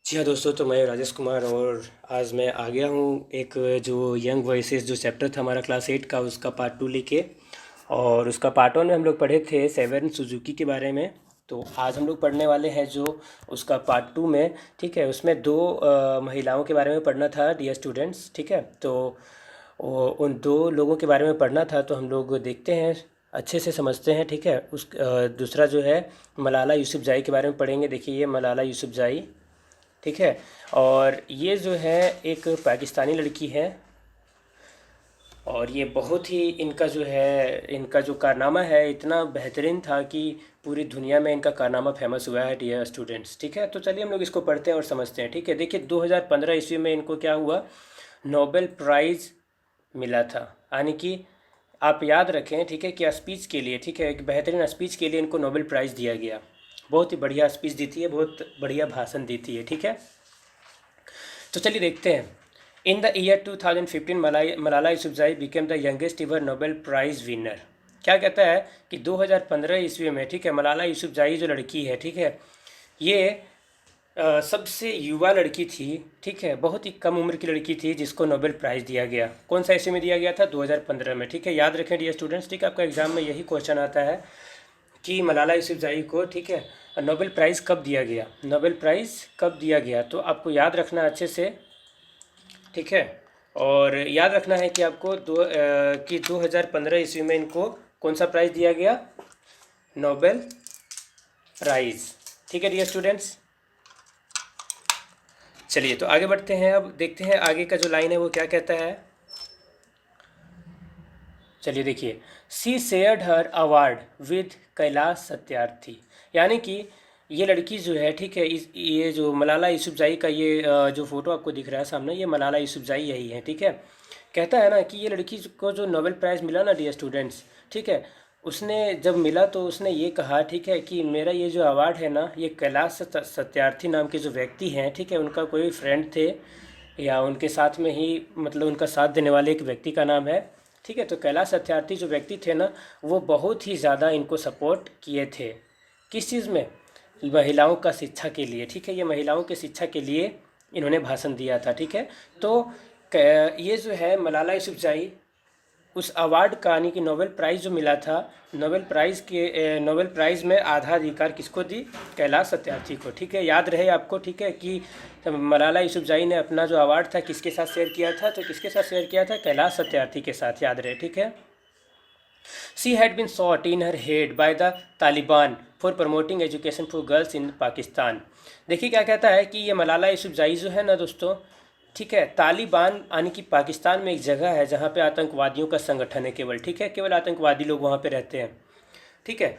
जी हाँ दोस्तों, तो मैं राजेश कुमार और आज मैं आ गया हूँ एक जो यंग वॉइसेस जो चैप्टर था हमारा क्लास 8 का, उसका पार्ट 2 लेके। और उसका पार्ट 1 में हम लोग पढ़े थे सेवन सुजुकी के बारे में। तो आज हम लोग पढ़ने वाले हैं जो उसका पार्ट 2 में। ठीक है, उसमें दो महिलाओं के बारे में पढ़ना था डियर स्टूडेंट्स। ठीक है, तो उन दो लोगों के बारे में पढ़ना था, तो हम लोग देखते हैं, अच्छे से समझते हैं। ठीक है, दूसरा जो है मलाला यूसुफजई के बारे में पढ़ेंगे। देखिए, ये मलाला यूसुफजई, ठीक है। और ये जो है एक पाकिस्तानी लड़की है, और ये बहुत ही इनका जो है इनका जो कारनामा है इतना बेहतरीन था कि पूरी दुनिया में इनका कारनामा फेमस हुआ है डियर स्टूडेंट्स। ठीक है, तो चलिए हम लोग इसको पढ़ते हैं और समझते हैं। ठीक है, देखिए 2015 ईस्वी में इनको क्या हुआ, नोबेल प्राइज़ मिला था। यानी कि आप याद रखें, ठीक है, कि स्पीच के लिए, ठीक है, एक बेहतरीन स्पीच के लिए इनको नोबेल प्राइज़ दिया गया। बहुत ही बढ़िया स्पीच दी थी, बहुत बढ़िया भाषण दी थी। ठीक है, तो चलिए देखते हैं। In the year 2015 Malala Yousafzai became the youngest ever Nobel prize winner. क्या कहता है कि 2015 ईस्वी में, ठीक है, मलाला यूसुफजई जो लड़की है, ठीक है, ये सबसे युवा लड़की थी। ठीक है, बहुत ही कम उम्र की लड़की थी जिसको नोबेल प्राइज़ दिया गया। कौन सा ईस्वी में दिया गया था? 2015 में। ठीक है, याद रखें डियर स्टूडेंट्स। ठीक है, आपका एग्जाम में यही क्वेश्चन आता है कि मलाला यूसुफजई को, ठीक है, नोबेल प्राइज़ कब दिया गया, नोबेल प्राइज़ कब दिया गया। तो आपको याद रखना अच्छे से। ठीक है, और याद रखना है कि आपको कि 2015 ईस्वी में इनको कौन सा प्राइज़ दिया गया, नोबेल प्राइज़। ठीक है डियर स्टूडेंट्स, चलिए तो आगे बढ़ते हैं। अब देखते हैं आगे का जो लाइन है वो क्या कहता है। चलिए देखिए, she shared her award with Kailash Satyarthi. यानी कि ये लड़की जो है, ठीक है, ये जो मलाला यूसुफजई का ये जो फ़ोटो आपको दिख रहा है सामने, ये मलाला यूसुफजई यही है। ठीक है, कहता है ना कि ये लड़की को जो नोबेल प्राइज़ मिला ना डियर स्टूडेंट्स, ठीक है, उसने जब मिला तो उसने ये कहा, ठीक है, कि मेरा ये जो अवार्ड है ना, ये कैलाश सत्यार्थी नाम के जो व्यक्ति हैं, ठीक है, उनका कोई फ्रेंड थे या उनके साथ में ही, मतलब उनका साथ देने वाले एक व्यक्ति का नाम है। ठीक है, तो कैलाश सत्यार्थी जो व्यक्ति थे ना, वो बहुत ही ज़्यादा इनको सपोर्ट किए थे। किस चीज़ में? महिलाओं का शिक्षा के लिए। ठीक है, ये महिलाओं के शिक्षा के लिए इन्होंने भाषण दिया था। ठीक है, तो ये जो है मलाला यूसुफजई, उस अवार्ड का, यानी कि नोबेल प्राइज़ जो मिला था, नोबेल प्राइज़ में आधा अधिकार किसको दी? कैलाश सत्यार्थी को। ठीक है, याद रहे आपको, ठीक है, कि मलाला यूसुफजई ने अपना जो अवार्ड था किसके साथ शेयर किया था? तो किसके साथ शेयर किया था? कैलाश सत्यार्थी के साथ, याद रहे। ठीक है, she had been shot in her head by the Taliban for promoting education for girls in Pakistan. देखिए क्या कहता है कि ये मलाला यूसुफजई जो है ना दोस्तों, ठीक है, तालिबान यानी कि पाकिस्तान में एक जगह है जहाँ पे आतंकवादियों का संगठन है केवल। ठीक है, केवल आतंकवादी लोग वहाँ पे रहते हैं। ठीक है,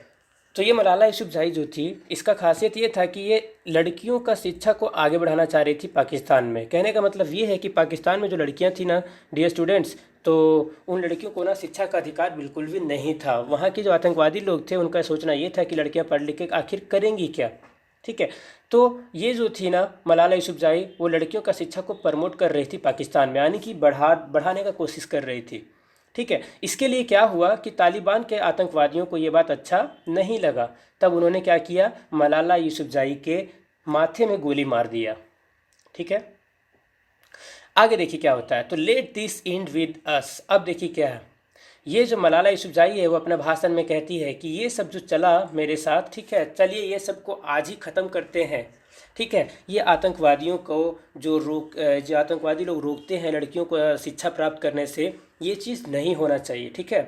तो ये मलाला यूसुफजई जो थी, इसका खासियत ये था कि ये लड़कियों का शिक्षा को आगे बढ़ाना चाह रही थी पाकिस्तान में। कहने का मतलब ये है कि पाकिस्तान में जो लड़कियां थी ना डियर स्टूडेंट्स, तो उन लड़कियों को ना शिक्षा का अधिकार बिल्कुल भी नहीं था। वहाँ के जो आतंकवादी लोग थे उनका सोचना ये था कि लड़कियां पढ़ लिख के आखिर करेंगी क्या। ठीक है, तो ये जो थी ना मलाला यूसुफजई, वो लड़कियों का शिक्षा को प्रमोट कर रही थी पाकिस्तान में, यानी कि बढ़ाने का कोशिश कर रही थी। ठीक है, इसके लिए क्या हुआ कि तालिबान के आतंकवादियों को ये बात अच्छा नहीं लगा। तब उन्होंने क्या किया, मलाला यूसुफजई के माथे में गोली मार दिया। ठीक है, आगे देखिए क्या होता है। तो let this and with us. अब देखिए क्या है, ये जो मलाला यूसुफजई है वो अपने भाषण में कहती है कि ये सब जो चला मेरे साथ, ठीक है, चलिए ये सब को आज ही ख़त्म करते हैं। ठीक है, ये आतंकवादियों को जो आतंकवादी लोग रोकते हैं लड़कियों को शिक्षा प्राप्त करने से, ये चीज़ नहीं होना चाहिए। ठीक है,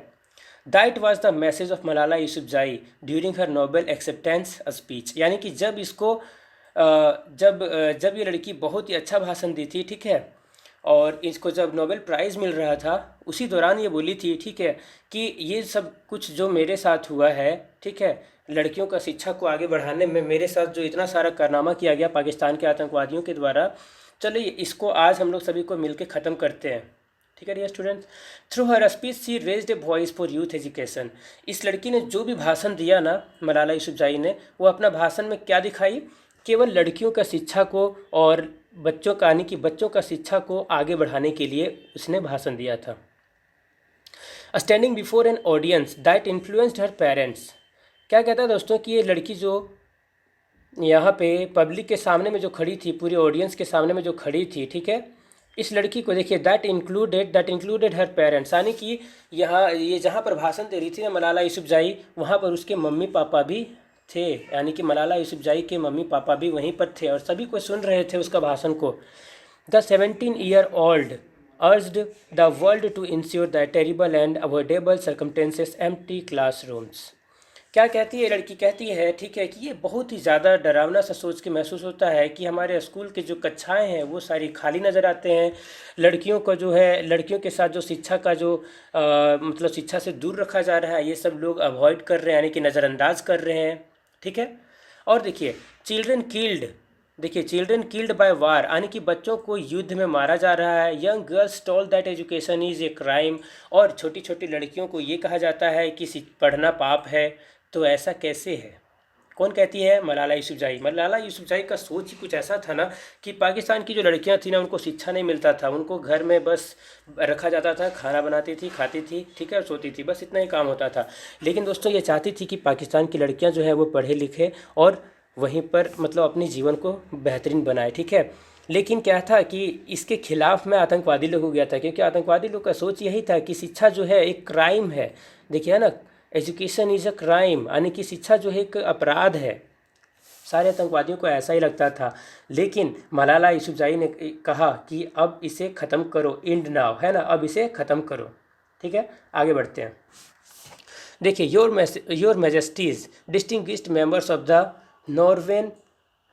that was the message of Malala Yousafzai during her Nobel acceptance speech. यानी कि जब इसको जब ये लड़की बहुत ही अच्छा भाषण दी थी, ठीक है, और इसको जब नोबेल प्राइज़ मिल रहा था, उसी दौरान ये बोली थी, ठीक है, कि ये सब कुछ जो मेरे साथ हुआ है, ठीक है, लड़कियों का शिक्षा को आगे बढ़ाने में मेरे साथ जो इतना सारा कारनामा किया गया पाकिस्तान के आतंकवादियों के द्वारा, चलिए इसको आज हम लोग सभी को मिलकर ख़त्म करते हैं। ठीक है dear students, through her speech she raised a voice for youth education. इस लड़की ने जो भी भाषण दिया ना, मलाला यूसुफजई ने, वो अपना भाषण में क्या दिखाई? केवल लड़कियों का शिक्षा को और बच्चों का, यानी कि बच्चों का शिक्षा को आगे बढ़ाने के लिए उसने भाषण दिया था। Standing before an audience that influenced her parents. क्या कहता है दोस्तों कि ये लड़की जो यहाँ पे पब्लिक के सामने में जो खड़ी थी, पूरी ऑडियंस के सामने में जो खड़ी थी, ठीक है, इस लड़की को देखिए, दैट इंक्लूडेड हर पेरेंट्स, यानी कि यहाँ ये जहाँ पर भाषण दे रही थी ना मलाला यूसुफजई, वहाँ पर उसके मम्मी पापा भी थे, यानी कि मलाला यूसुफजई के मम्मी पापा भी वहीं पर थे और सभी को सुन रहे थे उसका भाषण को। The 17-year-old urged the world to ensure that terrible and avoidable circumstances empty classrooms। क्या कहती है लड़की, कहती है, ठीक है, कि ये बहुत ही ज़्यादा डरावना सा सोच के महसूस होता है कि हमारे स्कूल के जो कक्षाएं हैं वो सारी खाली नज़र आते हैं। लड़कियों का जो है, लड़कियों के साथ जो शिक्षा का जो मतलब शिक्षा से दूर रखा जा रहा है, ये सब लोग अवॉइड कर रहे हैं, यानी कि नज़रअंदाज कर रहे हैं, ठीक है। और देखिए, चिल्ड्रन किल्ड बाय वार, यानी कि बच्चों को युद्ध में मारा जा रहा है। Young girls told that education is a crime, और छोटी छोटी लड़कियों को ये कहा जाता है कि पढ़ना पाप है। तो ऐसा कैसे है? कौन कहती है? मलाला यूसुफजई। मलाला यूसुफजई का सोच ही कुछ ऐसा था ना कि पाकिस्तान की जो लड़कियां थी ना, उनको शिक्षा नहीं मिलता था, उनको घर में बस रखा जाता था, खाना बनाती थी, खाती थी, ठीक है, सोती थी, बस इतना ही काम होता था। लेकिन दोस्तों ये चाहती थी कि पाकिस्तान की लड़कियां जो है वो पढ़े लिखे और वहीं पर मतलब अपने जीवन को बेहतरीन बनाए, ठीक है। लेकिन क्या था कि इसके खिलाफ में आतंकवादी लोग हो गया था, क्योंकि आतंकवादी लोग का सोच यही था कि शिक्षा जो है एक क्राइम है। देखिए ना, एजुकेशन इज़ अ क्राइम, यानी कि शिक्षा जो है एक अपराध है। सारे आतंकवादियों को ऐसा ही लगता था। लेकिन मलाला यूसुफजई ने कहा कि अब इसे ख़त्म करो, एंड नाउ, है ना, अब इसे ख़त्म करो, ठीक है। आगे बढ़ते हैं। देखिए, your Majesty's distinguished members of the नॉर्वेन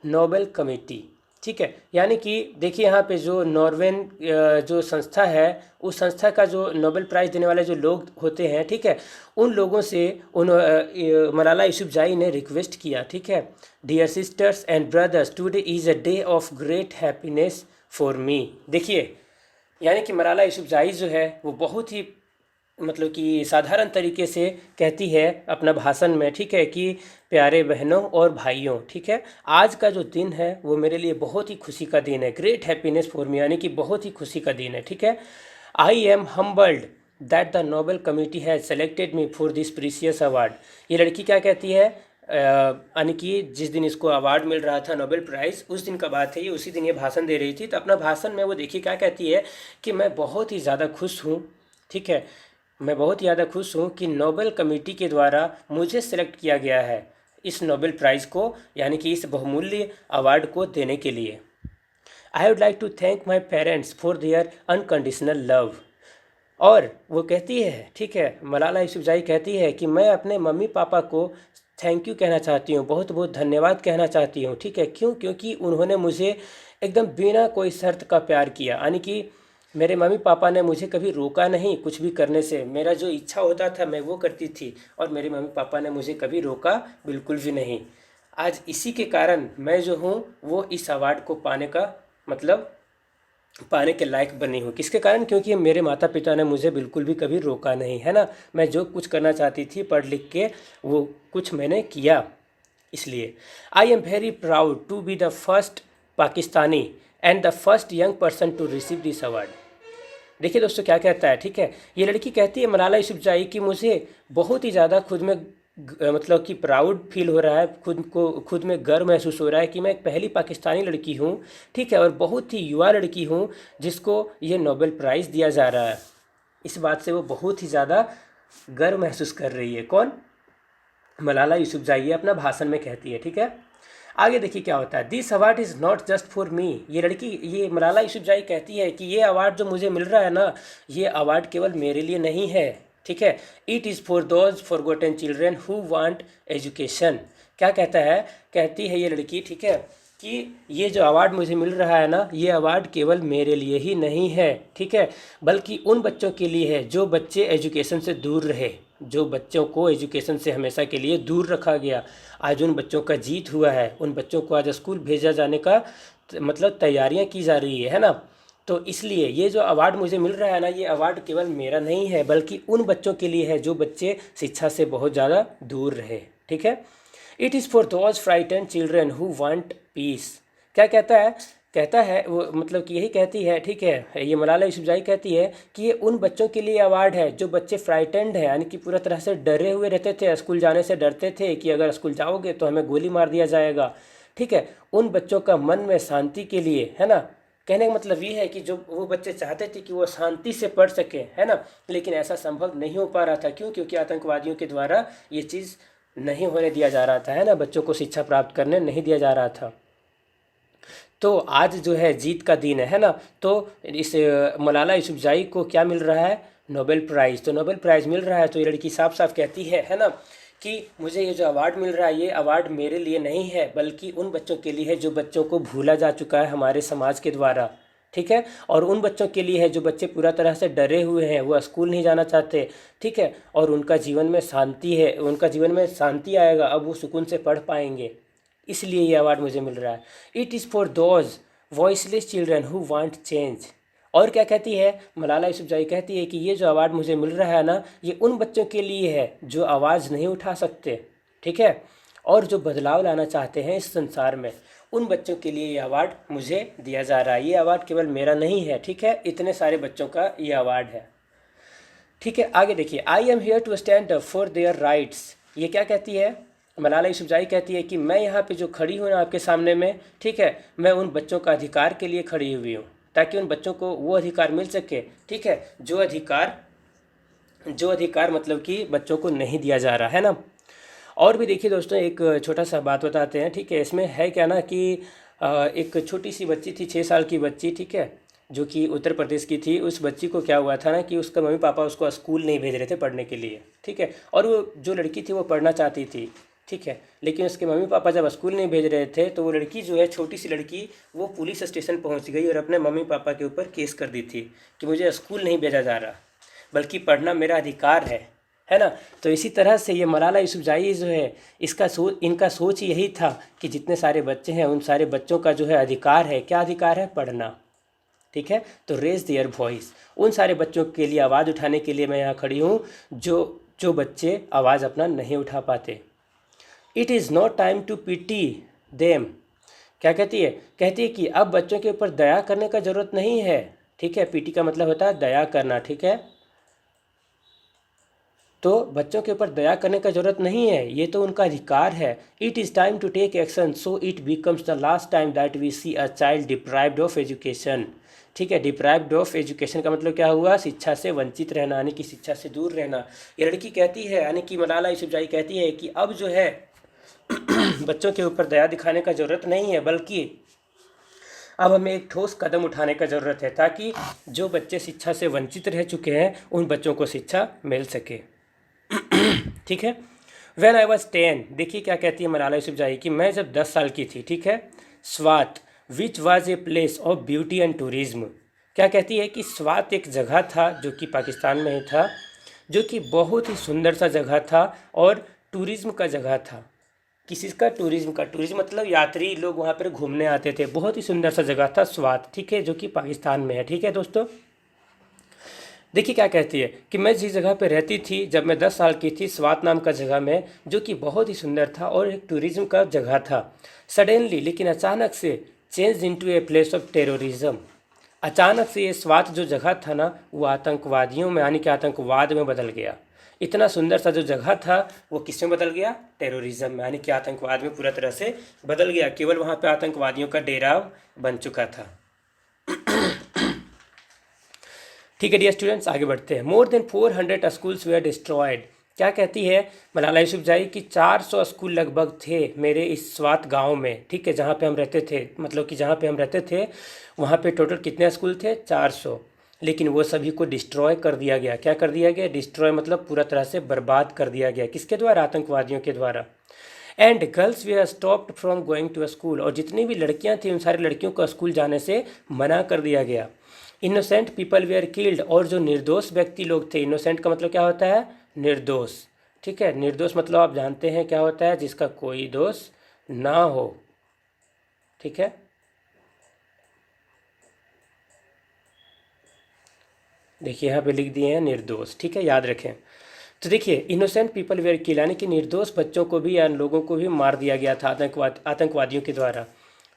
Nobel committee, ठीक है, यानी कि देखिए यहाँ पे जो नॉर्वेन जो संस्था है, उस संस्था का जो नोबेल प्राइज़ देने वाले जो लोग होते हैं, ठीक है, उन लोगों से मलाला यूसुफजई ने रिक्वेस्ट किया, ठीक है, dear sisters and brothers, today is a day of great happiness for me. देखिए, यानी कि मलाला यूसुफजई जो है वो बहुत ही मतलब कि साधारण तरीके से कहती है अपना भाषण में, ठीक है, कि प्यारे बहनों और भाइयों, ठीक है, आज का जो दिन है वो मेरे लिए बहुत ही खुशी का दिन है, ग्रेट हैप्पीनेस फॉर मी, यानी कि बहुत ही खुशी का दिन है, ठीक है। I am humbled that the Nobel committee has selected me for this precious award. ये लड़की क्या कहती है, यानी कि जिस दिन इसको अवार्ड मिल रहा था नोबेल प्राइज़, उस दिन का बात है ये, उसी दिन ये भाषण दे रही थी। तो अपना भाषण में वो देखिए क्या कहती है कि मैं बहुत ही ज़्यादा खुश हूँ, ठीक है, मैं बहुत ज़्यादा खुश हूँ कि नोबेल कमेटी के द्वारा मुझे सेलेक्ट किया गया है इस नोबेल प्राइज़ को, यानी कि इस बहुमूल्य अवार्ड को देने के लिए। I would like to thank my parents for their unconditional love. और वो कहती है, ठीक है, मलाला यूसुफजई कहती है कि मैं अपने मम्मी पापा को थैंक यू कहना चाहती हूँ, बहुत बहुत धन्यवाद कहना चाहती हूँ, ठीक है। क्यों? क्योंकि उन्होंने मुझे एकदम बिना कोई शर्त का प्यार किया, यानी कि मेरे मम्मी पापा ने मुझे कभी रोका नहीं कुछ भी करने से, मेरा जो इच्छा होता था मैं वो करती थी, और मेरे मम्मी पापा ने मुझे कभी रोका बिल्कुल भी नहीं। आज इसी के कारण मैं जो हूँ वो इस अवार्ड को पाने का मतलब पाने के लायक बनी हूँ। किसके कारण? क्योंकि मेरे माता पिता ने मुझे बिल्कुल भी कभी रोका नहीं, है ना। मैं जो कुछ करना चाहती थी पढ़ लिख के वो कुछ मैंने किया। इसलिए I am very proud to be the first Pakistani and the first young person to receive this award. देखिए दोस्तों क्या कहता है, ठीक है, ये लड़की कहती है मलाला यूसुफजई कि मुझे बहुत ही ज़्यादा खुद में मतलब कि प्राउड फील हो रहा है, खुद में गर्व महसूस हो रहा है कि मैं एक पहली पाकिस्तानी लड़की हूँ, ठीक है, और बहुत ही युवा लड़की हूँ जिसको ये नोबेल प्राइज़ दिया जा रहा है। इस बात से वो बहुत ही ज़्यादा गर्व महसूस कर रही है। कौन? मलाला यूसुफजई अपना भाषण में कहती है, ठीक है। आगे देखिए क्या होता है। This award is not just for me. ये लड़की, ये मलाला यूसुफजई कहती है कि ये अवार्ड जो मुझे मिल रहा है ना, ये अवार्ड केवल मेरे लिए नहीं है, ठीक है, it is for those forgotten children who want education. क्या कहता है, कहती है ये लड़की, ठीक है, कि ये जो अवार्ड मुझे मिल रहा है ना, ये अवार्ड केवल मेरे लिए ही नहीं है, ठीक है, बल्कि उन बच्चों के लिए है जो बच्चे एजुकेशन से दूर रहे, जो बच्चों को एजुकेशन से हमेशा के लिए दूर रखा गया। आज उन बच्चों का जीत हुआ है, उन बच्चों को आज स्कूल भेजा जाने का मतलब तैयारियां की जा रही है ना। तो इसलिए ये जो अवार्ड मुझे मिल रहा है ना, ये अवार्ड केवल मेरा नहीं है बल्कि उन बच्चों के लिए है जो बच्चे शिक्षा से बहुत ज़्यादा दूर रहे, ठीक है। It is for those frighten children who want piece. क्या कहता है, कहता है वो मतलब कि यही कहती है, ठीक है, ये मलाला यूसुफजई कहती है कि ये उन बच्चों के लिए अवार्ड है जो बच्चे फ्राइटेंड है, यानी कि पूरा तरह से डरे हुए रहते थे, स्कूल जाने से डरते थे कि अगर स्कूल जाओगे तो हमें गोली मार दिया जाएगा, ठीक है, उन बच्चों का मन में शांति के लिए, है ना। कहने का मतलब ये है कि जो वो बच्चे चाहते थे कि वो शांति से पढ़ सके, है ना, लेकिन ऐसा संभव नहीं हो पा रहा था। क्यों? क्योंकि आतंकवादियों के द्वारा ये चीज़ नहीं होने दिया जा रहा था, है ना, बच्चों को शिक्षा प्राप्त करने नहीं दिया जा रहा था। तो आज जो है जीत का दिन है ना। तो इस मलाला यूसुफजई को क्या मिल रहा है? Nobel prize. तो नोबेल प्राइज़ मिल रहा है तो ये लड़की साफ साफ कहती है ना, कि मुझे ये जो अवार्ड मिल रहा है ये अवार्ड मेरे लिए नहीं है, बल्कि उन बच्चों के लिए है जो बच्चों को भूला जा चुका है हमारे समाज के द्वारा, ठीक है। और उन बच्चों के लिए है जो बच्चे पूरा तरह से डरे हुए हैं, वो स्कूल नहीं जाना चाहते, ठीक है, और उनका जीवन में शांति है, उनका जीवन में शांति आएगा, अब वो सुकून से पढ़ पाएंगे, इसलिए ये अवार्ड मुझे मिल रहा है। It is for those voiceless children who want change. और क्या कहती है मलाला यूसुफजई? कहती है कि ये जो अवार्ड मुझे मिल रहा है ना, ये उन बच्चों के लिए है जो आवाज़ नहीं उठा सकते, ठीक है, और जो बदलाव लाना चाहते हैं इस संसार में, उन बच्चों के लिए ये अवार्ड मुझे दिया जा रहा है। ये अवार्ड केवल मेरा नहीं है, ठीक है, इतने सारे बच्चों का ये अवार्ड है, ठीक है। आगे देखिए, I am here to stand up for their rights. ये क्या कहती है? मलाला यूसुफजई कहती है कि मैं यहाँ पे जो खड़ी हूँ ना आपके सामने में, ठीक है, मैं उन बच्चों का अधिकार के लिए खड़ी हुई हूँ, ताकि उन बच्चों को वो अधिकार मिल सके, ठीक है, जो अधिकार मतलब कि बच्चों को नहीं दिया जा रहा है ना। और भी देखिए दोस्तों, एक छोटा सा बात बताते हैं, ठीक है। इसमें है क्या ना कि एक छोटी सी बच्ची थी, 6 साल की बच्ची, ठीक है, जो कि उत्तर प्रदेश की थी। उस बच्ची को क्या हुआ था ना कि उसका मम्मी पापा उसको स्कूल नहीं भेज रहे थे पढ़ने के लिए, ठीक है, और वो जो लड़की थी वो पढ़ना चाहती थी, ठीक है, लेकिन उसके मम्मी पापा जब स्कूल नहीं भेज रहे थे तो वो लड़की जो है, छोटी सी लड़की, वो पुलिस स्टेशन पहुंच गई और अपने मम्मी पापा के ऊपर केस कर दी थी कि मुझे स्कूल नहीं भेजा जा रहा, बल्कि पढ़ना मेरा अधिकार है ना। तो इसी तरह से ये मलाला यूसुफजई जो है, इनका सोच यही था कि जितने सारे बच्चे हैं उन सारे बच्चों का जो है अधिकार है, क्या अधिकार है? पढ़ना, ठीक है। तो रेज देयर वॉइस, उन सारे बच्चों के लिए आवाज़ उठाने के लिए मैं यहाँ खड़ी हूँ जो जो बच्चे आवाज़ अपना नहीं उठा पाते। It is not time to pity them. क्या कहती है? कहती है कि अब बच्चों के ऊपर दया करने का ज़रूरत नहीं है, ठीक है, पीटी का मतलब होता है दया करना, ठीक है, तो बच्चों के ऊपर दया करने का ज़रूरत नहीं है, ये तो उनका अधिकार है। It is time to take action so it becomes the last time that we see a child deprived of education, ठीक है। डिप्राइव्ड ऑफ एजुकेशन का मतलब क्या हुआ? शिक्षा से वंचित रहना, यानी कि शिक्षा से दूर रहना। ये लड़की कहती है, यानी कि मलाला यूसुफजई कहती है कि अब जो है बच्चों के ऊपर दया दिखाने का ज़रूरत नहीं है, बल्कि अब हमें एक ठोस कदम उठाने का ज़रूरत है, ताकि जो बच्चे शिक्षा से वंचित रह चुके हैं उन बच्चों को शिक्षा मिल सके, ठीक है। व्हेन आई वाज 10, देखिए क्या कहती है मलाला यूसुफजई कि मैं जब 10 साल की थी, ठीक है, Swat which was a place of beauty and tourism. क्या कहती है कि स्वात एक जगह था जो कि पाकिस्तान में ही था, जो कि बहुत ही सुंदर सा जगह था और टूरिज्म का जगह था। किसी का? टूरिज्म का। टूरिज्म मतलब यात्री लोग वहाँ पर घूमने आते थे। बहुत ही सुंदर सा जगह था स्वात, ठीक है, जो कि पाकिस्तान में है, ठीक है दोस्तों। देखिए क्या कहती है कि मैं जिस जगह पे रहती थी जब मैं 10 साल की थी, स्वात नाम का जगह में, जो कि बहुत ही सुंदर था और एक टूरिज्म का जगह था, सडनली, लेकिन अचानक से, change into a place of terrorism. अचानक से ये स्वात जो जगह था ना, वो आतंकवादियों में, यानी कि आतंकवाद में बदल गया। इतना सुंदर सा जो जगह था वो किस में बदल गया? टेररिज्म में, यानी कि आतंकवाद में पूरा तरह से बदल गया। केवल वहाँ पे आतंकवादियों का डेरा बन चुका था। ठीक है डियर स्टूडेंट्स, आगे बढ़ते हैं। More than 400 schools were destroyed. क्या कहती है मलाला यूसुफजई कि 400 स्कूल लगभग थे मेरे इस स्वात गांव में, ठीक है, जहाँ पे हम रहते थे, मतलब कि जहाँ पे हम रहते थे वहाँ पे टोटल कितने स्कूल थे? 400, लेकिन वो सभी को डिस्ट्रॉय कर दिया गया। क्या कर दिया गया? डिस्ट्रॉय मतलब पूरा तरह से बर्बाद कर दिया गया। किसके द्वारा? आतंकवादियों के द्वारा। And girls we are stopped from going to a school, और जितनी भी लड़कियां थी उन सारी लड़कियों को स्कूल जाने से मना कर दिया गया। Innocent people were killed, और जो निर्दोष व्यक्ति लोग थे, इनोसेंट का मतलब क्या होता है? निर्दोष, ठीक है, निर्दोष मतलब आप जानते हैं क्या होता है? जिसका कोई दोष ना हो, ठीक है। देखिए यहाँ पे लिख दिए हैं निर्दोष, ठीक है, याद रखें। तो देखिए इनोसेंट पीपल वेयर किल, यानी कि निर्दोष बच्चों को भी या लोगों को भी मार दिया गया था आतंकवादियों के द्वारा।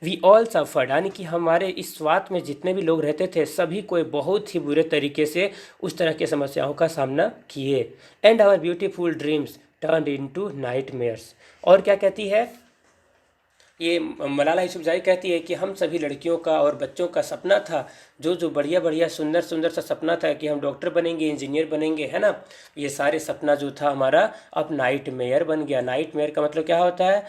वी ऑल सफर्ड, यानी कि हमारे इस स्वात में जितने भी लोग रहते थे सभी कोई बहुत ही बुरे तरीके से उस तरह की समस्याओं का सामना किए। And our beautiful dreams turned into nightmares. और क्या कहती है ये मलाला यूसुफजई कहती है कि हम सभी लड़कियों का और बच्चों का सपना था, जो जो बढ़िया बढ़िया सुंदर सुंदर सा सपना था कि हम डॉक्टर बनेंगे, इंजीनियर बनेंगे, है ना, ये सारे सपना जो था हमारा अब नाइट मेयर बन गया। नाइट मेयर का मतलब क्या होता है,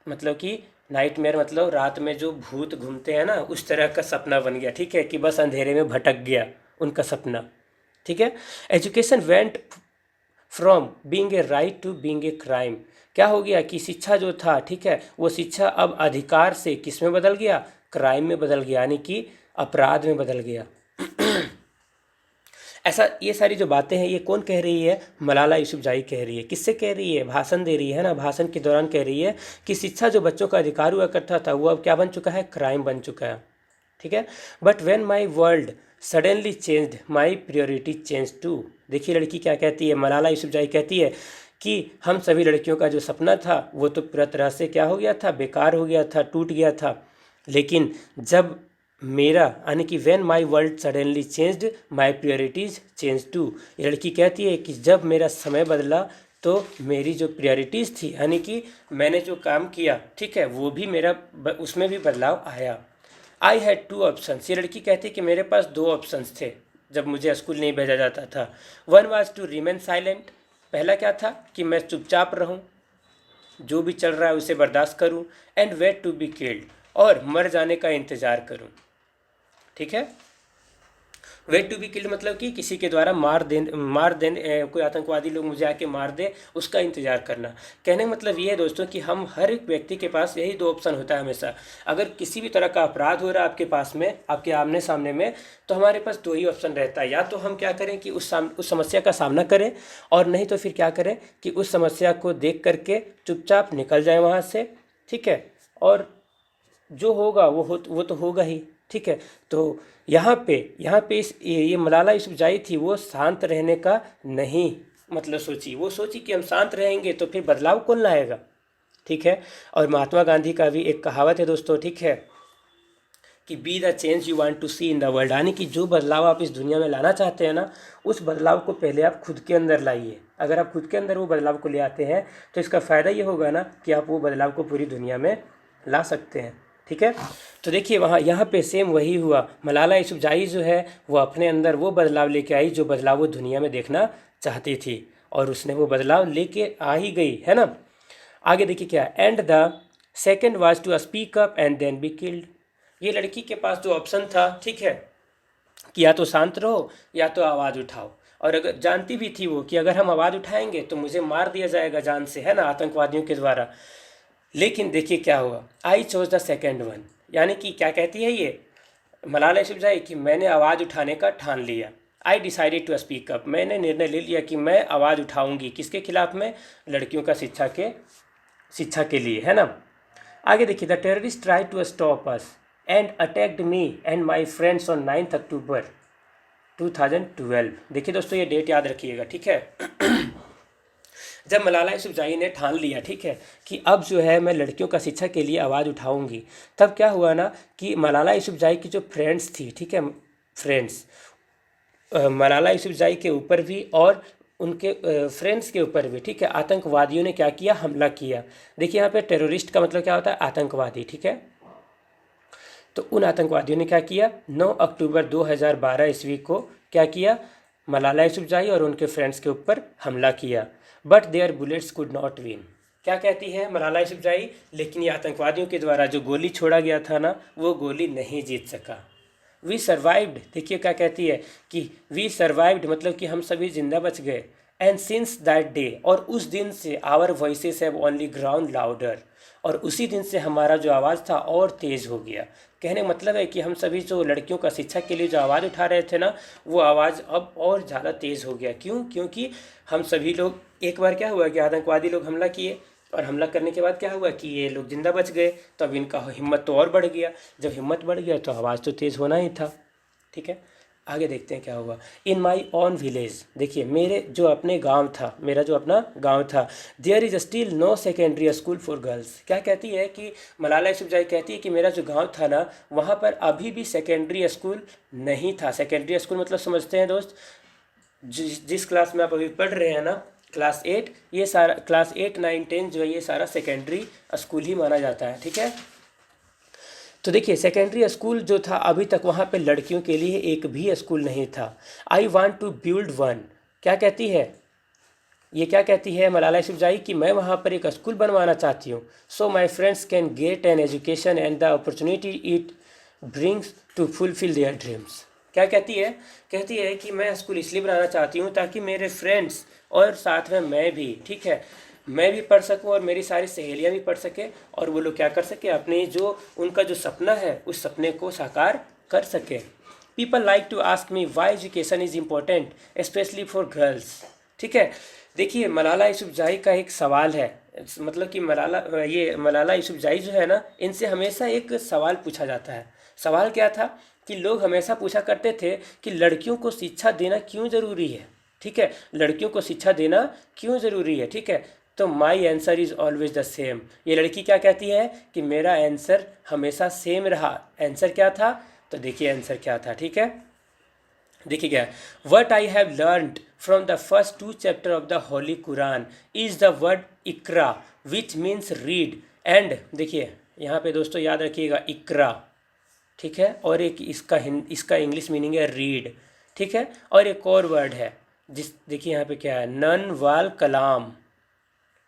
मतलब कि नाइट मेयर मतलब रात में जो भूत घूमते हैं ना, उस तरह का सपना बन गया। ठीक है, कि बस अंधेरे में भटक गया उनका सपना। ठीक है। Education went from being a right to being a crime. क्या हो गया कि शिक्षा जो था, ठीक है, वो शिक्षा अब अधिकार से किस में बदल गया, क्राइम में बदल गया, यानी कि अपराध में बदल गया। ऐसा ये सारी जो बातें हैं ये कौन कह रही है, मलाला यूसुफजई कह रही है। किससे कह रही है, भाषण दे रही है ना, भाषण के दौरान कह रही है कि शिक्षा जो बच्चों का अधिकार हुआ करता था वो अब क्या बन चुका है, क्राइम बन चुका है। ठीक है। But when my world suddenly changed my priority change too. देखिए लड़की क्या कहती है, मलाला यूसुफजई कहती है कि हम सभी लड़कियों का जो सपना था वो तो पूरा तरह से क्या हो गया था, बेकार हो गया था, टूट गया था। लेकिन जब मेरा, यानी कि when my world suddenly changed my priorities change too. ये लड़की कहती है कि जब मेरा समय बदला तो मेरी जो प्रायोरिटीज़ थी, यानी कि मैंने जो काम किया, ठीक है, वो भी मेरा उसमें भी बदलाव आया। I had two options. ये लड़की कहती है कि मेरे पास दो ऑप्शंस थे जब मुझे स्कूल नहीं भेजा जाता था। One was to remain silent. पहला क्या था कि मैं चुपचाप रहूं, जो भी चल रहा है उसे बर्दाश्त करूं, and wait to be killed, और मर जाने का इंतज़ार करूं। ठीक है। वेट टू बी किल्ड मतलब कि किसी के द्वारा मार देने कोई आतंकवादी लोग मुझे आके मार दे, उसका इंतजार करना। कहने का मतलब ये है दोस्तों कि हम हर एक व्यक्ति के पास यही दो ऑप्शन होता है हमेशा। अगर किसी भी तरह का अपराध हो रहा है आपके पास में, आपके आमने सामने में, तो हमारे पास दो ही ऑप्शन रहता है। या तो हम क्या करें कि उस समस्या का सामना करें, और नहीं तो फिर क्या करें कि उस समस्या को देख करके चुपचाप निकल जाए वहाँ से। ठीक है। और जो होगा वो तो होगा ही। ठीक है। तो यहाँ पे ये मलाला यूसुफजई थी, वो शांत रहने का नहीं मतलब सोची। वो सोची कि हम शांत रहेंगे तो फिर बदलाव कौन लाएगा। ठीक है। और महात्मा गांधी का भी एक कहावत है दोस्तों, ठीक है, कि be the change you want to see in the world, यानी कि जो बदलाव आप इस दुनिया में लाना चाहते हैं ना, उस बदलाव को पहले आप खुद के अंदर लाइए। अगर आप खुद के अंदर वो बदलाव को ले आते हैं तो इसका फ़ायदा ये होगा ना कि आप वो बदलाव को पूरी दुनिया में ला सकते हैं। ठीक है। तो देखिए यहाँ पे सेम वही हुआ। मलाला यूसुफजई जो है वो अपने अंदर वो बदलाव लेके आई जो बदलाव वो दुनिया में देखना चाहती थी, और उसने वो बदलाव लेके आ ही गई, है ना। आगे देखिए क्या, and the second was to speak up and then be killed. ये लड़की के पास जो ऑप्शन था, ठीक है, कि या तो शांत रहो या तो आवाज़ उठाओ। और अगर जानती भी थी वो कि अगर हम आवाज़ उठाएंगे तो मुझे मार दिया जाएगा जान से, है ना, आतंकवादियों के द्वारा। लेकिन देखिए क्या हुआ, I chose the second one. यानी कि क्या कहती है ये मलाला यूसुफजई कि मैंने आवाज़ उठाने का ठान लिया। I decided to speak up. मैंने निर्णय ले लिया कि मैं आवाज़ उठाऊंगी। किसके खिलाफ में, लड़कियों का शिक्षा के लिए, है ना। आगे देखिए, the terrorist try to stop us and attacked me and my friends on 9 October 2012। देखिए दोस्तों ये डेट याद रखिएगा, ठीक है। जब मलाला यूसुफजई ने ठान लिया, ठीक है, कि अब जो है मैं लड़कियों का शिक्षा के लिए आवाज़ उठाऊंगी, तब क्या हुआ ना कि मलाला यूसुफजई की जो फ्रेंड्स थी, ठीक है, फ्रेंड्स मलाला यूसुफजई के ऊपर भी और उनके फ्रेंड्स के ऊपर भी, ठीक है, आतंकवादियों ने क्या किया, हमला किया। देखिए यहाँ पे टेररिस्ट का मतलब क्या होता है, आतंकवादी। ठीक है। तो उन आतंकवादियों ने क्या किया, 9 अक्टूबर 2012 ईस्वी को क्या किया, मलाला यूसुफजई और उनके फ्रेंड्स के ऊपर हमला किया। But their bullets could not win. क्या कहती है मलाला यूसुफजई, लेकिन ये आतंकवादियों के द्वारा जो गोली छोड़ा गया था ना, वो गोली नहीं जीत सका। We survived. देखिए क्या कहती है कि वी सर्वाइव्ड मतलब कि हम सभी जिंदा बच गए। एंड सिंस दैट डे, और उस दिन से our voices have only grown louder, और उसी दिन से हमारा जो आवाज़ था और तेज़ हो गया। कहने का मतलब है कि हम सभी जो लड़कियों का शिक्षा के लिए जो आवाज़ उठा रहे थे ना, वो आवाज़ अब और ज़्यादा तेज़ हो गया। क्यों? क्योंकि हम सभी लोग, एक बार क्या हुआ कि आतंकवादी लोग हमला किए, और हमला करने के बाद क्या हुआ कि ये लोग जिंदा बच गए, तो अब इनका हिम्मत तो और बढ़ गया। जब हिम्मत बढ़ गया तो आवाज़ तो तेज़ होना ही था। ठीक है। आगे देखते हैं क्या हुआ। इन माई ओन विलेज, देखिए मेरे जो अपने गांव था, मेरा जो अपना गांव था, there is still no secondary school for girls. क्या कहती है कि मलाला यूसुफजई कहती है कि मेरा जो गांव था ना, वहाँ पर अभी भी सेकेंडरी स्कूल नहीं था। सेकेंडरी स्कूल मतलब समझते हैं दोस्त, जिस क्लास में आप अभी पढ़ रहे हैं ना, क्लास 8 ये सारा क्लास 8, 9, 10 जो है ये सारा सेकेंडरी स्कूल ही माना जाता है, ठीक है। तो देखिए सेकेंडरी स्कूल जो था अभी तक वहाँ पे लड़कियों के लिए एक भी स्कूल नहीं था। I want to build one, क्या कहती है ये, क्या कहती है मलाला यूसुफजई कि मैं वहाँ पर एक स्कूल बनवाना चाहती हूँ। So my friends can get an education and the opportunity it brings to fulfil their dreams. क्या कहती है, कहती है कि मैं स्कूल इसलिए बनाना चाहती हूँ ताकि मेरे फ्रेंड्स और साथ में मैं भी, ठीक है, मैं भी पढ़ सकूँ और मेरी सारी सहेलियाँ भी पढ़ सकें और वो लोग क्या कर सके, अपने जो उनका जो सपना है उस सपने को साकार कर सके। People like to ask me why education is important specially for girls, ठीक है। देखिए मलाला यूसुफजई का एक सवाल है, मतलब कि मलाला यूसुफजई जो है ना, इनसे हमेशा एक सवाल पूछा जाता है। सवाल क्या था कि लोग हमेशा पूछा करते थे कि लड़कियों को शिक्षा देना क्यों ज़रूरी है, ठीक है, लड़कियों को शिक्षा देना क्यों ज़रूरी है, ठीक है। तो my answer is always the same. ये लड़की क्या कहती है कि मेरा आंसर हमेशा सेम रहा। आंसर क्या था, तो देखिए आंसर क्या था, ठीक है। देखिए क्या, what I have learned from the first 2 chapter of the Holy Quran is the word इकरा विच मीन्स रीड एंड, देखिए यहाँ पे दोस्तों याद रखिएगा इकरा, ठीक है, और एक इसका इंग्लिश मीनिंग है रीड, ठीक है, और एक और वर्ड है देखिए यहाँ पे क्या है, नन वाल कलाम,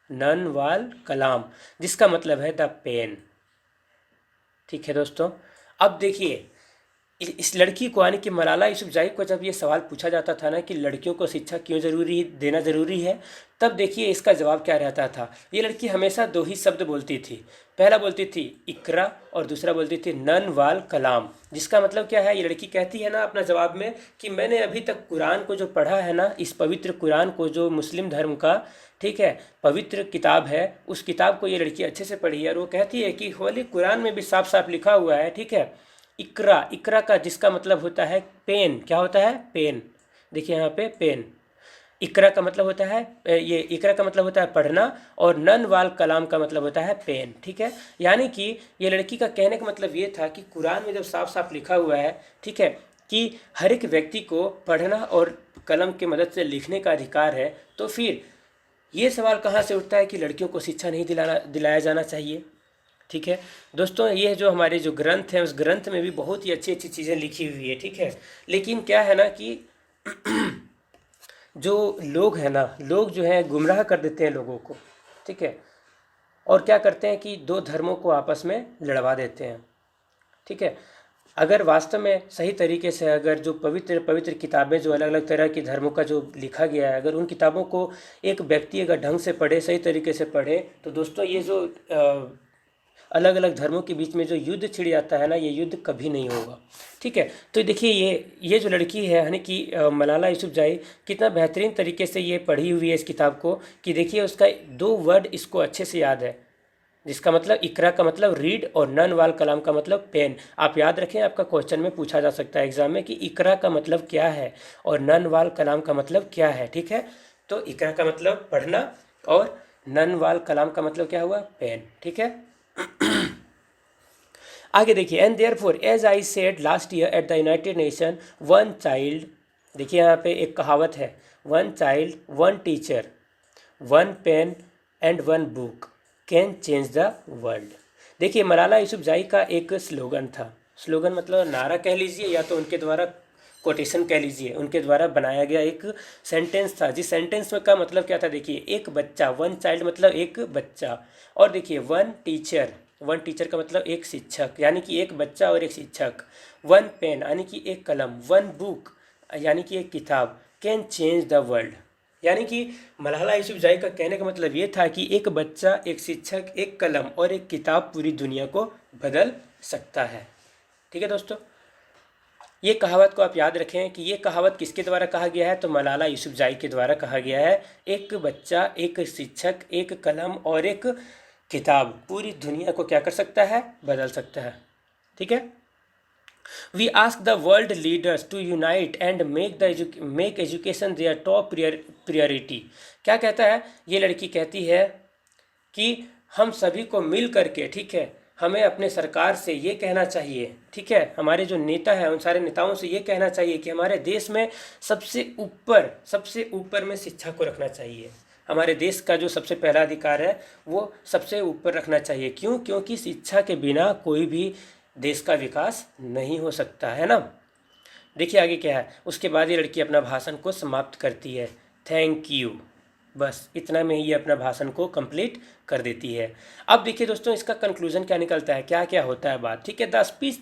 नन वाल कलाम, जिसका मतलब है द पेन, ठीक है दोस्तों। अब देखिए इस लड़की को यानी कि मलाला यूसुफजई को जब ये सवाल पूछा जाता था ना कि लड़कियों को शिक्षा क्यों देना ज़रूरी है, तब देखिए इसका जवाब क्या रहता था। ये लड़की हमेशा 2 ही शब्द बोलती थी, पहला बोलती थी इकरा और दूसरा बोलती थी नन वाल कलाम, जिसका मतलब क्या है, ये लड़की कहती है ना अपना जवाब में कि मैंने अभी तक कुरान को जो पढ़ा है ना, इस पवित्र कुरान को जो मुस्लिम धर्म का, ठीक है, पवित्र किताब है, उस किताब को ये लड़की अच्छे से पढ़ी है और वो कहती है कि होली कुरान में भी साफ साफ लिखा हुआ है, ठीक है, इकरा, इकरा का जिसका मतलब होता है पेन, क्या होता है, पेन, देखिए यहाँ पे पेन, इकरा का मतलब होता है, ये इकरा का मतलब होता है पढ़ना और नन वाल कलाम का मतलब होता है पेन, ठीक है। यानी कि ये लड़की का कहने का मतलब ये था कि कुरान में जब साफ साफ लिखा हुआ है, ठीक है, कि हर एक व्यक्ति को पढ़ना और कलम की मदद से लिखने का अधिकार है, तो फिर ये सवाल कहाँ से उठता है कि लड़कियों को शिक्षा नहीं दिलाया जाना चाहिए, ठीक है दोस्तों। ये जो हमारे जो ग्रंथ हैं उस ग्रंथ में भी बहुत ही अच्छी अच्छी चीज़ें लिखी हुई है, ठीक है, लेकिन क्या है ना कि जो लोग हैं ना, लोग जो हैं गुमराह कर देते हैं लोगों को, ठीक है, और क्या करते हैं कि 2 धर्मों को आपस में लड़वा देते हैं, ठीक है। अगर वास्तव में सही तरीके से अगर जो पवित्र पवित्र किताबें जो अलग अलग तरह के धर्मों का जो लिखा गया है, अगर उन किताबों को एक व्यक्ति अगर ढंग से पढ़े, सही तरीके से पढ़े, तो दोस्तों ये जो अलग अलग धर्मों के बीच में जो युद्ध छिड़ जाता है ना, ये युद्ध कभी नहीं होगा, ठीक है। तो देखिए ये जो लड़की है यानी कि मलाला यूसुफजई कितना बेहतरीन तरीके से ये पढ़ी हुई है इस किताब को, कि देखिए उसका 2 वर्ड इसको अच्छे से याद है, जिसका मतलब इकरा का मतलब रीड और नन वाल कलाम का मतलब पेन। आप याद रखें, आपका क्वेश्चन में पूछा जा सकता है एग्जाम में कि इकरा का मतलब क्या है और नन वाल कलाम का मतलब क्या है, ठीक है। तो इकरा का मतलब पढ़ना और नन वाल कलाम का मतलब क्या हुआ, पेन, ठीक है। आगे देखिए, and therefore as I said last year at the United Nation one child, देखिए यहाँ पे एक कहावत है, one child one teacher one pen and one book can change the world. देखिए मलाला यूसुफजई का एक स्लोगन था, स्लोगन मतलब नारा कह लीजिए या तो उनके द्वारा कोटेशन कह लीजिए, उनके द्वारा बनाया गया एक सेंटेंस था, जिस सेंटेंस में का मतलब क्या था, देखिए एक बच्चा, वन चाइल्ड मतलब एक बच्चा, और देखिए वन टीचर, वन टीचर का मतलब एक शिक्षक, यानी कि एक बच्चा और एक शिक्षक, वन पेन यानी कि एक कलम, वन बुक यानी कि एक किताब, कैन चेंज द वर्ल्ड, यानी कि मलाला यूसुफजई का कहने का मतलब ये था कि एक बच्चा, एक शिक्षक, एक कलम और एक किताब पूरी दुनिया को बदल सकता है, ठीक है दोस्तों। ये कहावत को आप याद रखें कि ये कहावत किसके द्वारा कहा गया है, तो मलाला यूसुफजई के द्वारा कहा गया है। एक बच्चा, एक शिक्षक, एक कलम और एक किताब पूरी दुनिया को क्या कर सकता है, बदल सकता है, ठीक है। We ask the world leaders to unite and make education their top priority. क्या कहता है, ये लड़की कहती है कि हम सभी को मिल करके, ठीक है, हमें अपने सरकार से ये कहना चाहिए, ठीक है, हमारे जो नेता हैं उन सारे नेताओं से ये कहना चाहिए कि हमारे देश में सबसे ऊपर में शिक्षा को रखना चाहिए। हमारे देश का जो सबसे पहला अधिकार है वो सबसे ऊपर रखना चाहिए। क्यों? क्योंकि शिक्षा के बिना कोई भी देश का विकास नहीं हो सकता है ना। देखिए आगे क्या है, उसके बाद ये लड़की अपना भाषण को समाप्त करती है, थैंक यू। बस इतना में ही ये अपना भाषण को कंप्लीट कर देती है। अब देखिए दोस्तों, इसका कंक्लूजन क्या निकलता है, क्या क्या होता है बात, ठीक है। द स्पीच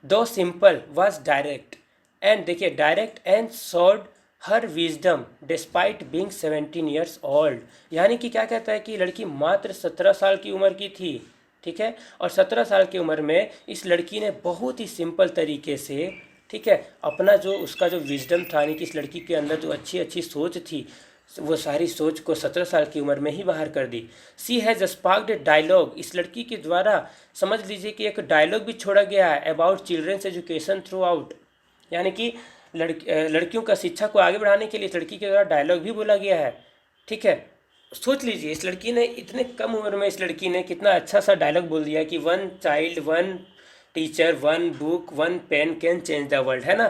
दो सिंपल वॉज डायरेक्ट एंड, देखिए direct and showed her wisdom despite being 17 years old. यानी कि क्या कहता है कि लड़की मात्र 17 साल की उम्र की थी, ठीक है। और 17 साल की उम्र में इस लड़की ने बहुत ही सिंपल तरीके से, ठीक है, अपना जो उसका जो विजडम था, यानी कि इस लड़की के अंदर जो अच्छी अच्छी सोच थी, वो सारी सोच को 17 साल की उम्र में ही बाहर कर दी। सी हैज़ स्पार्क्ड ए डायलॉग, इस लड़की के द्वारा समझ लीजिए कि एक डायलॉग भी छोड़ा गया है about children's education throughout. यानी कि लड़कियों का शिक्षा को आगे बढ़ाने के लिए इस लड़की के द्वारा डायलॉग भी बोला गया है, ठीक है। सोच लीजिए इस लड़की ने इतने कम उम्र में इस लड़की ने कितना अच्छा सा डायलॉग बोल दिया कि one child one teacher one book one pen can change the world, है ना।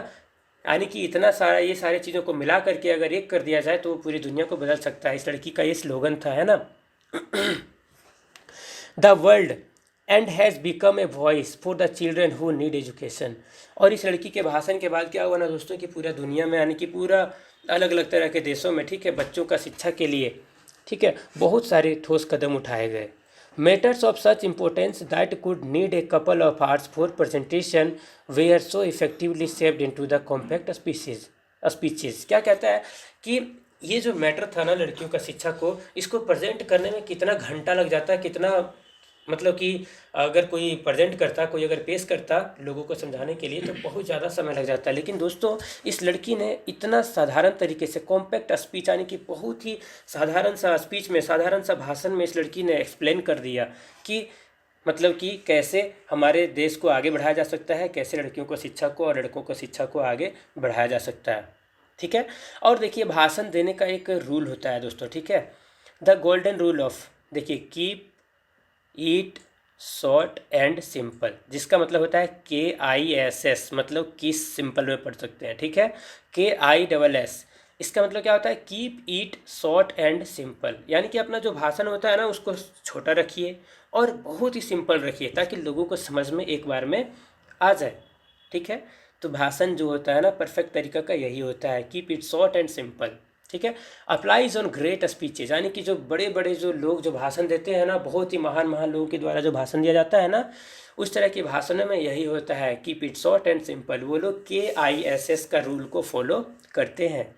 यानी कि इतना सारा ये सारी चीज़ों को मिला करके अगर एक कर दिया जाए तो पूरी दुनिया को बदल सकता है। इस लड़की का ये स्लोगन था, है ना। The world and has become a voice for the children who need education. और इस लड़की के भाषण के बाद क्या हुआ ना दोस्तों, कि पूरा दुनिया में, यानी कि पूरा अलग अलग तरह के देशों में, ठीक है, बच्चों का शिक्षा के लिए, ठीक है, बहुत सारे ठोस कदम उठाए गए। Matters of such importance that could need a couple of hours for presentation they are so effectively saved into the compact speeches. क्या कहता है कि ये जो मैटर था ना लड़कियों का शिक्षा को, इसको प्रेजेंट करने में कितना घंटा लग जाता है, कितना मतलब कि अगर कोई प्रेजेंट करता, कोई अगर पेश करता लोगों को समझाने के लिए तो बहुत ज़्यादा समय लग जाता है। लेकिन दोस्तों इस लड़की ने इतना साधारण तरीके से कॉम्पैक्ट स्पीच, यानी कि बहुत ही साधारण सा स्पीच में, साधारण सा भाषण में इस लड़की ने एक्सप्लेन कर दिया कि मतलब कि कैसे हमारे देश को आगे बढ़ाया जा सकता है, कैसे लड़कियों को शिक्षा को और लड़कों को शिक्षा को आगे बढ़ाया जा सकता है, ठीक है। और देखिए भाषण देने का एक रूल होता है दोस्तों, ठीक है, द गोल्डन रूल ऑफ, देखिए keep eat short and simple, जिसका मतलब होता है KISS, मतलब किस सिंपल में पढ़ सकते हैं, ठीक है। KISS इसका मतलब क्या होता है, keep eat short and simple. यानी कि अपना जो भाषण होता है ना उसको छोटा रखिए और बहुत ही सिंपल रखिए ताकि लोगों को समझ में एक बार में आ जाए, ठीक है। तो भाषण जो होता है ना परफेक्ट तरीका का यही होता है, keep it short and simple, ठीक है। अप्लाइज ऑन ग्रेट स्पीचेज, यानी कि जो बड़े बड़े जो लोग जो भाषण देते हैं ना, बहुत ही महान महान लोगों के द्वारा जो भाषण दिया जाता है ना, उस तरह के भाषणों में यही होता है, keep it short and simple. वो लोग KISS का रूल को फॉलो करते हैं,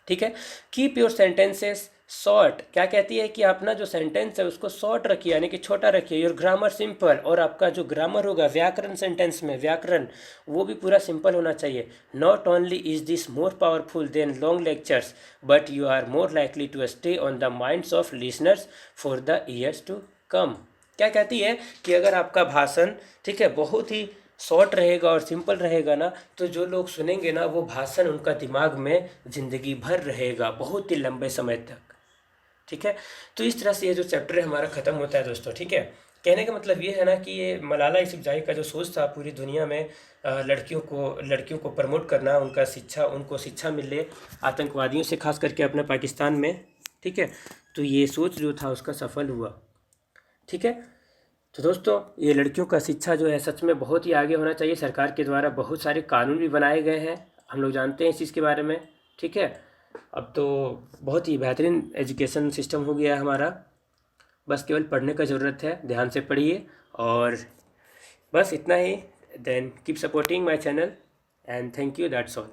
ठीक है। कीप योर सेंटेंसेस शॉर्ट, क्या कहती है कि अपना जो सेंटेंस है उसको शॉर्ट रखिए, यानी कि छोटा रखिए। योर ग्रामर सिंपल, और आपका जो ग्रामर होगा, व्याकरण, सेंटेंस में व्याकरण वो भी पूरा सिंपल होना चाहिए। Not only is this more powerful than long lectures but you are more likely to stay on the minds of listeners for the years to come. क्या कहती है कि अगर आपका भाषण, ठीक है, बहुत ही शॉर्ट रहेगा और सिंपल रहेगा ना, तो जो लोग सुनेंगे ना वो भाषण उनका दिमाग में ज़िंदगी भर रहेगा, बहुत ही लंबे समय तक, ठीक है। तो इस तरह से ये जो चैप्टर है हमारा ख़त्म होता है दोस्तों, ठीक है। कहने का मतलब ये है ना कि ये मलाला यूसुफ़ज़ई का जो सोच था पूरी दुनिया में लड़कियों को प्रमोट करना, उनको शिक्षा मिले आतंकवादियों से, खास करके अपने पाकिस्तान में, ठीक है। तो ये सोच जो था उसका सफल हुआ, ठीक है। तो दोस्तों ये लड़कियों का शिक्षा जो है सच में बहुत ही आगे होना चाहिए। सरकार के द्वारा बहुत सारे कानून भी बनाए गए हैं, हम लोग जानते हैं इस चीज़ के बारे में, ठीक है। अब तो बहुत ही बेहतरीन एजुकेशन सिस्टम हो गया है हमारा, बस केवल पढ़ने का ज़रूरत है, ध्यान से पढ़िए और बस इतना ही। Then keep supporting my channel and thank you, that's all.